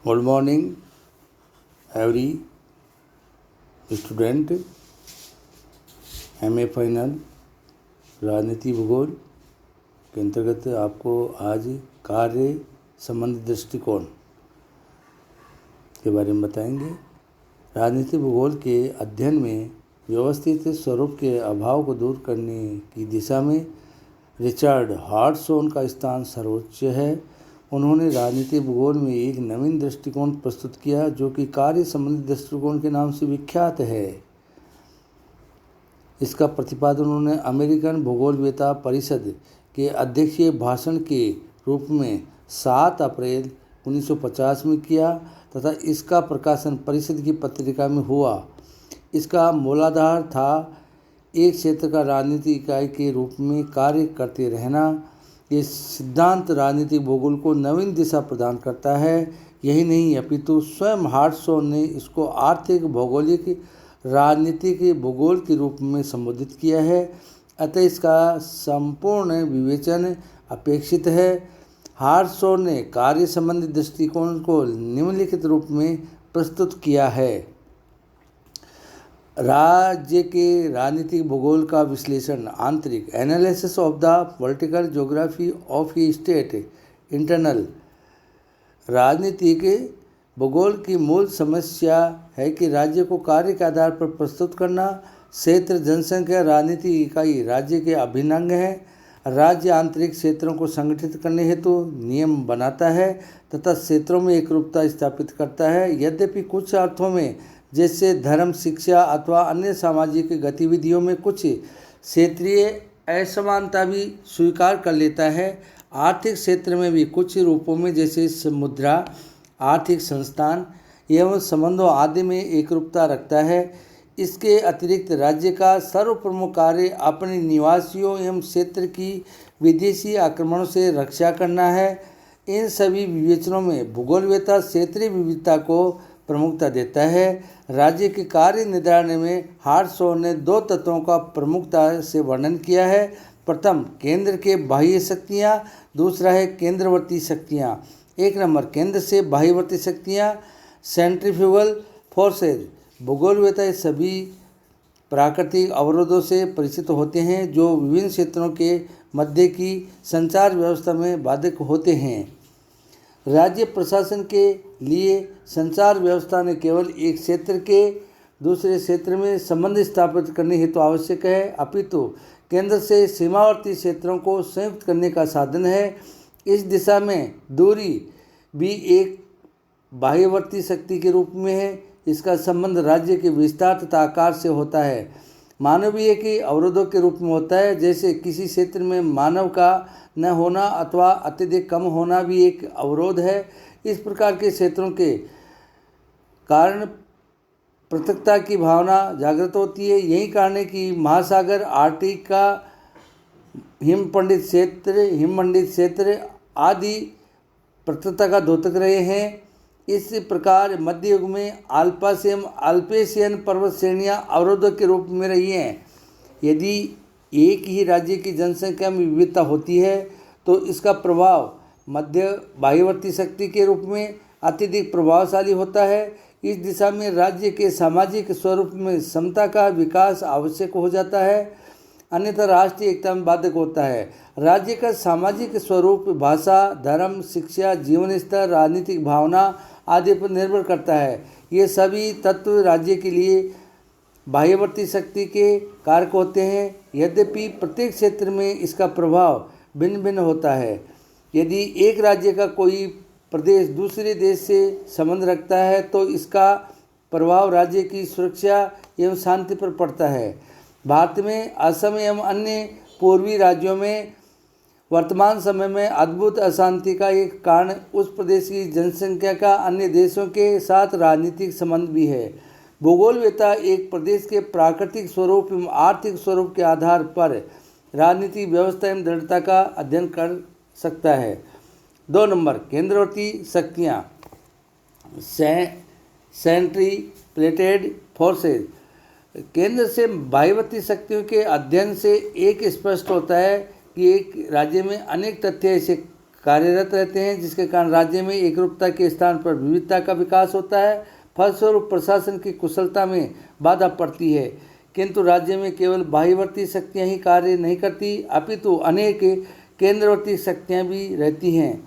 Good morning every student. MA final राजनीति भूगोल के अंतर्गत आपको आज कार्य संबंधी दृष्टिकोण के बारे में बताएंगे। राजनीति भूगोल के अध्ययन में व्यवस्थित स्वरूप के अभाव को दूर करने की दिशा में रिचर्ड हार्टसोन का स्थान सर्वोच्च है। उन्होंने राजनीति भूगोल में एक नवीन दृष्टिकोण प्रस्तुत किया जो कि कार्य संबंधी दृष्टिकोण के नाम से विख्यात है। इसका प्रतिपादन उन्होंने अमेरिकन भूगोलवेत्ता परिषद के अध्यक्षीय भाषण के रूप में 7 अप्रैल 1950 में किया तथा इसका प्रकाशन परिषद की पत्रिका में हुआ। इसका मूलाधार था एक क्षेत्र का राजनीतिक इकाई के रूप में कार्य करते रहना। ये सिद्धांत राजनीतिक भूगोल को नवीन दिशा प्रदान करता है। यही नहीं अपितु स्वयं हार्टसोन ने इसको आर्थिक भौगोलिक राजनीतिक भूगोल के रूप में संबोधित किया है। अतः इसका संपूर्ण विवेचन अपेक्षित है। हार्टसोन ने कार्य संबंधी दृष्टिकोण को निम्नलिखित रूप में प्रस्तुत किया है। राज्य के राजनीतिक भूगोल का विश्लेषण आंतरिक analysis of the political geography of A state. Internal राजनीतिक भूगोल की मूल समस्या है कि राज्य को कार्य के आधार पर प्रस्तुत करना। क्षेत्र जनसंख्या राजनीतिक इकाई राज्य के अभिन्न अंग है। राज्य आंतरिक क्षेत्रों को संगठित करने हेतु नियम बनाता है तथा क्षेत्रों में एकरूपता स्थापित करता है। यद्यपि कुछ अर्थों में जैसे धर्म, शिक्षा अथवा अन्य सामाजिक गतिविधियों में कुछ क्षेत्रीय असमानता भी स्वीकार कर लेता है। आर्थिक क्षेत्र में भी कुछ रूपों में जैसे मुद्रा, आर्थिक संस्थान एवं संबंधों आदि में एकरूपता रखता है। इसके अतिरिक्त राज्य का सर्वप्रमुख कार्य अपने निवासियों एवं क्षेत्र की विदेशी आक्रमणों से रक्षा करना है। इन सभी विवेचनों में भूगोलवेत्ता क्षेत्रीय विविधता को प्रमुखता देता है। राज्य के कार्य निर्धारण में हार्टसोन ने 2 तत्वों का प्रमुखता से वर्णन किया है। प्रथम केंद्र के बाह्य शक्तियाँ, दूसरा है केंद्रवर्ती शक्तियाँ। 1 नंबर केंद्र से बाह्यवर्ती शक्तियाँ सेंट्रीफ्यूगल फोर्सेज। भूगोलवेत्ता सभी प्राकृतिक अवरोधों से परिचित होते हैं जो विभिन्न क्षेत्रों के मध्य की संचार व्यवस्था में बाधक होते हैं। राज्य प्रशासन के लिए संचार व्यवस्था न केवल एक क्षेत्र के दूसरे क्षेत्र में संबंध स्थापित करने हेतु आवश्यक है अपितु केंद्र से सीमावर्ती क्षेत्रों को संयुक्त करने का साधन है। इस दिशा में दूरी भी एक बाह्यवर्ती शक्ति के रूप में है। इसका संबंध राज्य के विस्तार तथा आकार से होता है। मानवीय के अवरोधों के रूप में होता है, जैसे किसी क्षेत्र में मानव का न होना अथवा अत्यधिक कम होना भी एक अवरोध है। इस प्रकार के क्षेत्रों के कारण पृथकता की भावना जागृत होती है। यही कारण है कि महासागर, आर्कटिक का हिममंडित क्षेत्र आदि पृथकता का द्योतक रहे हैं। इस प्रकार मध्य युग में अल्पेशियन पर्वत श्रेणियाँ अवरोधक के रूप में रही हैं। यदि एक ही राज्य की जनसंख्या में विविधता होती है तो इसका प्रभाव मध्य बाह्यवर्ती शक्ति के रूप में अत्यधिक प्रभावशाली होता है। इस दिशा में राज्य के सामाजिक स्वरूप में समता का विकास आवश्यक हो जाता है, अन्यथा राष्ट्रीय एकता में बाधक होता है। राज्य का सामाजिक स्वरूप भाषा, धर्म, शिक्षा, जीवन स्तर, राजनीतिक भावना आदि पर निर्भर करता है। ये सभी तत्व राज्य के लिए बाह्यवर्ती शक्ति के कारक होते हैं। यद्यपि प्रत्येक क्षेत्र में इसका प्रभाव भिन्न भिन्न होता है। यदि एक राज्य का कोई प्रदेश दूसरे देश से संबंध रखता है तो इसका प्रभाव राज्य की सुरक्षा एवं शांति पर पड़ता है। भारत में असम एवं अन्य पूर्वी राज्यों में वर्तमान समय में अद्भुत अशांति का एक कारण उस प्रदेश की जनसंख्या का अन्य देशों के साथ राजनीतिक संबंध भी है। भूगोलवेत्ता एक प्रदेश के प्राकृतिक स्वरूप एवं आर्थिक स्वरूप के आधार पर राजनीतिक व्यवस्था एवं दृढ़ता का अध्ययन कर सकता है। 2 नंबर केंद्रवर्ती शक्तियाँ सेंट्रीप्लेटेड फोर्सेज। केंद्र से बाह्यवर्ती शक्तियों के अध्ययन से एक स्पष्ट होता है कि एक राज्य में अनेक तथ्य ऐसे कार्यरत रहते हैं, जिसके कारण राज्य में एकरूपता के स्थान पर विविधता का विकास होता है। फलस्वरूप प्रशासन की कुशलता में बाधा पड़ती है, किंतु राज्य में केवल बाह्यवर्ती शक्तियाँ ही कार्य नहीं करती, अपितु अनेक केंद्रवर्ती शक्तियाँ भी रहती हैं,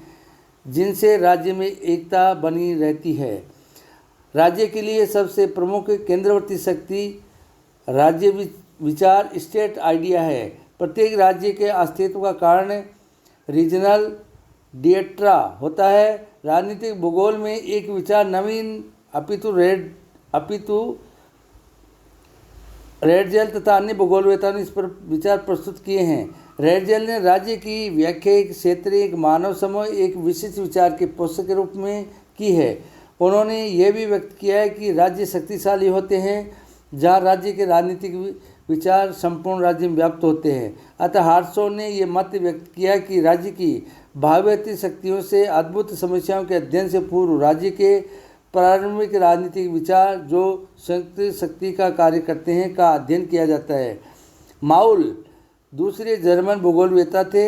जिनसे राज्य में एकता बनी रहती है। राज्य के लिए सबसे प्रमुख केंद्रवर्ती शक्ति राज्य विचार स्टेट आइडिया है। प्रत्येक राज्य के अस्तित्व का कारण रीजनल डिएट्रा होता है। राजनीतिक भूगोल में एक विचार नवीन अपितु रेडजेल तथा अन्य भूगोलवेताओं ने इस पर विचार प्रस्तुत किए हैं। रेडजेल ने राज्य की व्याख्या एक क्षेत्र, एक मानव समूह, एक विशिष्ट विचार के पोषक के रूप में की है। उन्होंने यह भी व्यक्त किया है कि राज्य शक्तिशाली होते हैं जहाँ राज्य के राजनीतिक विचार संपूर्ण राज्य में व्याप्त होते हैं। अतः हार्टशॉ ने यह मत व्यक्त किया कि राज्य की बाह्यवर्ती शक्तियों से अद्भुत समस्याओं के अध्ययन से पूर्व राज्य के प्रारंभिक राजनीतिक विचार जो संयुक्त शक्ति का कार्य करते हैं का अध्ययन किया जाता है। माउल दूसरे जर्मन भूगोलवेता थे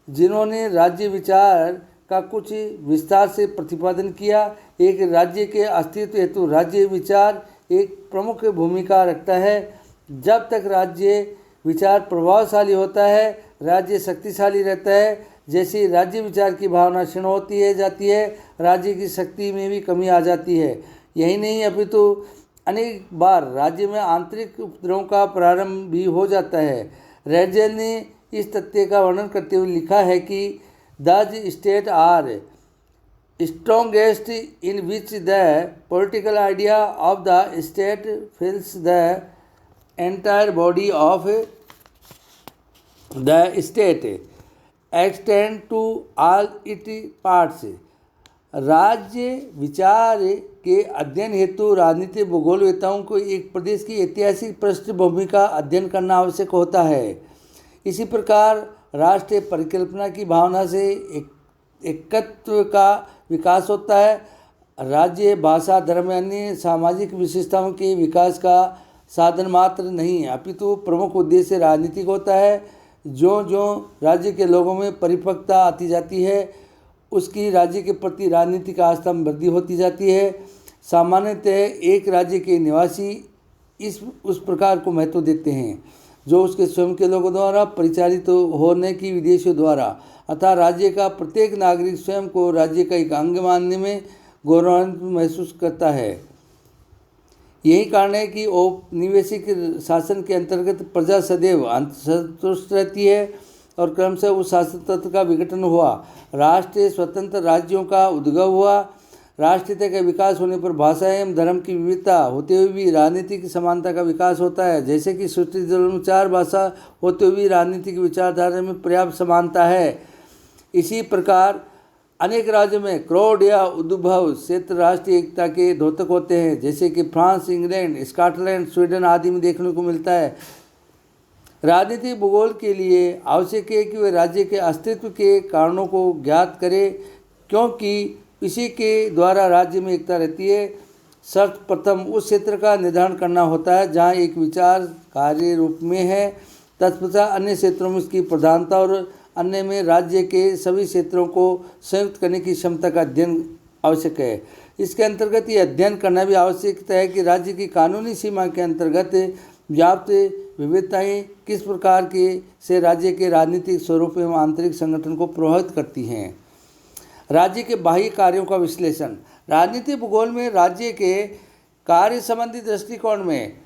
जिन्होंने राज्य विचार का कुछ विस्तार से प्रतिपादन किया। एक राज्य के अस्तित्व हेतु राज्य विचार एक प्रमुख भूमिका रखता है। जब तक राज्य विचार प्रभावशाली होता है, राज्य शक्तिशाली रहता है। जैसे ही राज्य विचार की भावना क्षीण होती जाती है, राज्य की शक्ति में भी कमी आ जाती है। यही नहीं, अपितु अनेक बार राज्य में आंतरिक उपद्रवों का प्रारंभ भी हो जाता है। रेडजेल ने इस तथ्य का वर्णन करते हुए लिखा है कि the state are strongest in which the political idea of the state fills the entire body of the state extend to all its parts। राज्य विचार के अध्ययन हेतु राजनीतिक भूगोलवेताओं को एक प्रदेश की ऐतिहासिक पृष्ठभूमि का अध्ययन करना आवश्यक होता है। इसी प्रकार राष्ट्रीय परिकल्पना की भावना से एकत्व का विकास होता है। राज्य भाषा, धर्म, अन्य सामाजिक विशेषताओं के विकास का साधन मात्र नहीं, अपितु प्रमुख उद्देश्य राजनीतिक होता है। जो जो राज्य के लोगों में परिपक्वता आती जाती है, उसकी राज्य के प्रति राजनीतिक आस्था में वृद्धि होती जाती है। सामान्यतः एक राज्य के निवासी उस प्रकार को महत्व देते हैं जो उसके स्वयं के लोगों द्वारा परिचालित होने की विदेशियों द्वारा, अतः राज्य का प्रत्येक नागरिक स्वयं को राज्य का एक अंग मानने में गौरवान्वित महसूस करता है। यही कारण है कि औपनिवेशिक शासन के अंतर्गत प्रजा सदैव असंतुष्ट रहती है और क्रमशः उस शासन तंत्र का विघटन हुआ। राष्ट्रीय स्वतंत्र राज्यों का उद्भव हुआ। राष्ट्रीयता का विकास होने पर भाषा एवं धर्म की विविधता होते हुए भी राजनीतिक समानता का विकास होता है। जैसे कि सृष्टि में 4 भाषा होते हुए भी राजनीतिक विचारधारा में पर्याप्त समानता है। इसी प्रकार अनेक राज्यों में क्रोध या उद्भव क्षेत्र राष्ट्रीय एकता के द्योतक होते हैं, जैसे कि फ्रांस, इंग्लैंड, स्कॉटलैंड, स्वीडन आदि में देखने को मिलता है। राजनीतिक भूगोल के लिए आवश्यक है कि वे राज्य के अस्तित्व के कारणों को ज्ञात करें, क्योंकि इसी के द्वारा राज्य में एकता रहती है। शर्त प्रथम उस क्षेत्र का निर्धारण करना होता है जहाँ एक विचार कार्य रूप में है, तत्पश्चात अन्य क्षेत्रों में उसकी प्रधानता और अन्य में राज्य के सभी क्षेत्रों को संयुक्त करने की क्षमता का अध्ययन आवश्यक है। इसके अंतर्गत ये अध्ययन करना भी आवश्यकता है कि राज्य की कानूनी सीमा के अंतर्गत व्याप्त विविधताएं किस प्रकार के से राज्य के राजनीतिक स्वरूप एवं आंतरिक संगठन को प्रभावित करती हैं। राज्य के बाह्य कार्यों का विश्लेषण। राजनीतिक भूगोल में राज्य के कार्य संबंधी दृष्टिकोण में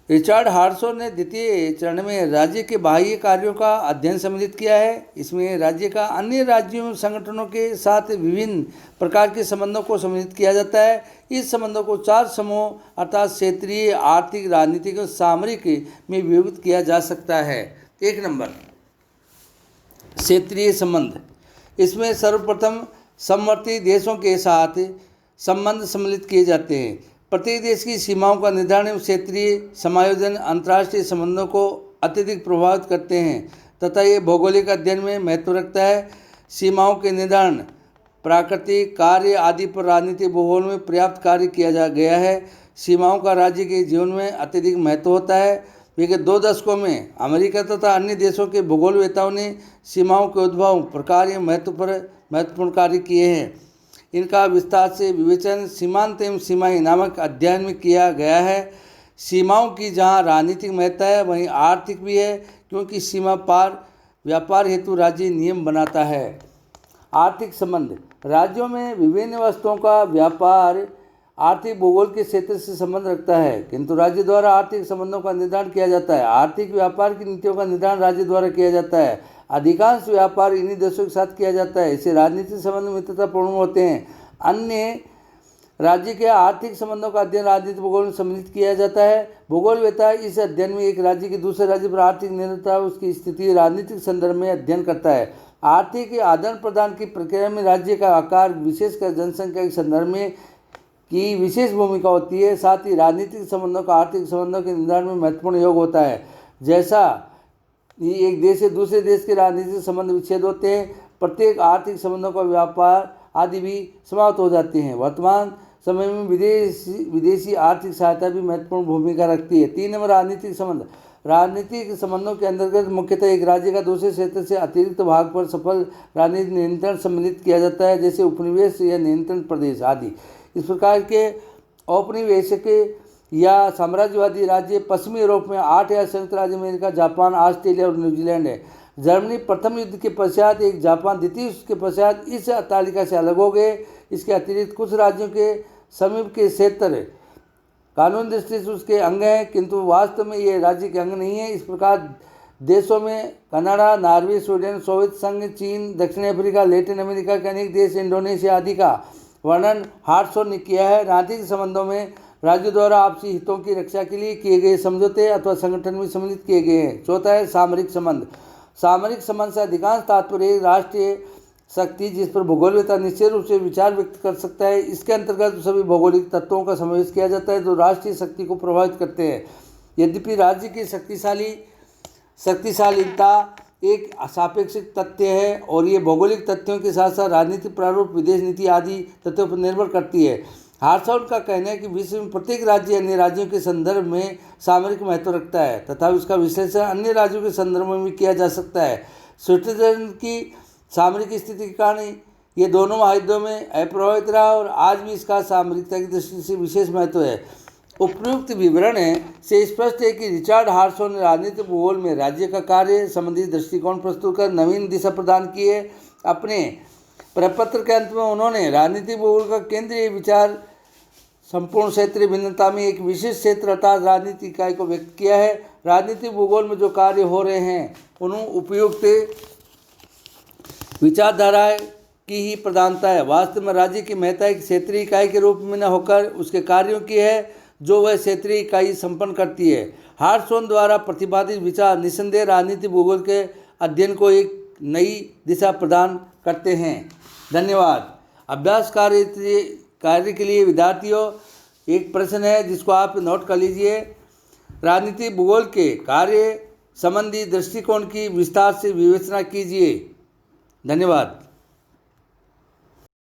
रिचर्ड हार्टशॉ ने द्वितीय चरण में राज्य के बाह्य कार्यों का अध्ययन सम्मिलित किया है। इसमें राज्य का अन्य राज्यों संगठनों के साथ विभिन्न प्रकार के संबंधों को सम्मिलित किया जाता है। इस संबंधों को 4 समूह अर्थात क्षेत्रीय, आर्थिक, राजनीतिक और सामरिक में विभक्त किया जा सकता है। 1 नंबर क्षेत्रीय संबंध। इसमें सर्वप्रथम समवर्ती देशों के साथ संबंध सम्मिलित किए जाते हैं। प्रत्येक देश की सीमाओं का निर्धारण एवं क्षेत्रीय समायोजन अंतर्राष्ट्रीय संबंधों को अत्यधिक प्रभावित करते हैं तथा ये भौगोलिक अध्ययन में महत्व रखता है। सीमाओं के निर्धारण, प्राकृतिक कार्य आदि पर राजनीतिक भूगोल में पर्याप्त कार्य किया जा गया है। सीमाओं का राज्य के जीवन में अत्यधिक महत्व होता है। विगत 2 दशकों में अमेरिका तथा अन्य देशों के भूगोलवेताओं ने सीमाओं के उद्भव, प्रकार एवं महत्वपूर्ण कार्य किए हैं। इनका विस्तार से विवेचन सीमांत एवं सीमाएं नामक अध्ययन में किया गया है। सीमाओं की जहां राजनीतिक महत्ता है वहीं आर्थिक भी है, क्योंकि सीमा पार व्यापार हेतु राज्य नियम बनाता है। आर्थिक संबंध। राज्यों में विभिन्न वस्तुओं का व्यापार आर्थिक भूगोल के क्षेत्र से संबंध रखता है, किंतु राज्य द्वारा आर्थिक संबंधों का निर्धारण किया जाता है। आर्थिक व्यापार की नीतियों का निर्धारण राज्य द्वारा किया जाता है। अधिकांश व्यापार इन्हीं देशों के साथ किया जाता है। इससे राजनीतिक संबंध मित्रतापूर्ण होते हैं। अन्य राज्य के आर्थिक संबंधों का अध्ययन राजनीतिक भूगोल में सम्मिलित किया जाता है। भूगोलवेता इस अध्ययन में एक राज्य के दूसरे राज्य पर आर्थिक निर्भरता, उसकी स्थिति राजनीतिक संदर्भ में अध्ययन करता है। आर्थिक आदान प्रदान की प्रक्रिया में राज्य का आकार, विशेषकर जनसंख्या के संदर्भ में की विशेष भूमिका होती है। साथ ही राजनीतिक संबंधों का आर्थिक संबंधों के निर्धारण में महत्वपूर्ण योग होता है। जैसा ही एक देश से दूसरे देश के राजनीतिक संबंध विच्छेद होते हैं, प्रत्येक आर्थिक संबंधों का व्यापार आदि भी समाप्त हो जाते हैं। वर्तमान समय में विदेशी आर्थिक सहायता भी महत्वपूर्ण भूमिका रखती है। 3 नंबर राजनीतिक संबंध। राजनीतिक संबंधों के अंतर्गत मुख्यतः एक राज्य का दूसरे क्षेत्र से अतिरिक्त भाग पर सफल राजनीतिक नियंत्रण सम्मिलित किया जाता है, जैसे उपनिवेश या नियंत्रण प्रदेश आदि। इस प्रकार के औपनिवेशिक या साम्राज्यवादी राज्य पश्चिमी यूरोप में 8 या संयुक्त राज्य अमेरिका, जापान, ऑस्ट्रेलिया और न्यूजीलैंड है। जर्मनी प्रथम युद्ध के पश्चात एक, जापान द्वितीय युद्ध के पश्चात इस तालिका से अलग हो गए। इसके अतिरिक्त कुछ राज्यों के समीप के क्षेत्र कानून दृष्टि से उसके अंग हैं, किंतु वास्तव में ये राज्य के अंग नहीं है। इस प्रकार देशों में कनाडा, नॉर्वे, स्वीडन, सोवियत संघ, चीन, दक्षिण अफ्रीका, लैटिन अमेरिका के अनेक देश, इंडोनेशिया आदि का वर्णन हार्टसॉन ने किया है। राजनीतिक संबंधों में राज्यों द्वारा आपसी हितों की रक्षा के लिए किए गए समझौते अथवा संगठन में सम्मिलित किए गए हैं। चौथा है सामरिक संबंध। सामरिक संबंध से अधिकांश तात्पर्य राष्ट्रीय शक्ति, जिस पर भूगोलवेता निश्चित रूप से विचार व्यक्त कर सकता है। इसके अंतर्गत सभी भौगोलिक तत्वों का समावेश किया जाता है जो राष्ट्रीय शक्ति को प्रभावित करते हैं। यद्यपि राज्य की शक्तिशालीता एक सापेक्षिक तथ्य है और ये भौगोलिक तथ्यों के साथ साथ राजनीतिक प्रारूप, विदेश नीति आदि तथ्यों पर निर्भर करती है। हार्टसॉन का कहना है कि विश्व में प्रत्येक राज्य अन्य राज्यों के संदर्भ में सामरिक महत्व रखता है तथा उसका विश्लेषण अन्य राज्यों के संदर्भ में भी किया जा सकता है। स्विट्जरलैंड की सामरिक स्थिति के कारण ये दोनों महायुद्धों में अप्रभावित रहा और आज भी इसका सामरिकता की दृष्टि से विशेष महत्व है। उपयुक्त विवरण से स्पष्ट है कि रिचर्ड हार्टसॉन ने राजनीतिक भूगोल में राज्य का कार्य संबंधी दृष्टिकोण प्रस्तुत कर नवीन दिशा प्रदान की है। अपने प्रपत्र के अंत में उन्होंने राजनीतिक भूगोल का केंद्रीय विचार संपूर्ण क्षेत्रीय भिन्नता में एक विशिष्ट क्षेत्र अर्थात राजनीतिक इकाई को व्यक्त किया है। राजनीतिक भूगोल में जो कार्य हो रहे हैं उन्हें उपयुक्त विचारधारा की ही प्रधानता है। वास्तव में राज्य की महत्ता एक क्षेत्रीय इकाई के रूप में न होकर उसके कार्यों की है जो वह क्षेत्रीय इकाई संपन्न करती है। हार्टसॉन द्वारा प्रतिपादित विचार निस्संदेह राजनीतिक भूगोल के अध्ययन को एक नई दिशा प्रदान करते हैं। धन्यवाद। अभ्यास कार्य के लिए विद्यार्थियों एक प्रश्न है जिसको आप नोट कर लीजिए। राजनीतिक भूगोल के कार्य संबंधी दृष्टिकोण की विस्तार से विवेचना कीजिए। धन्यवाद।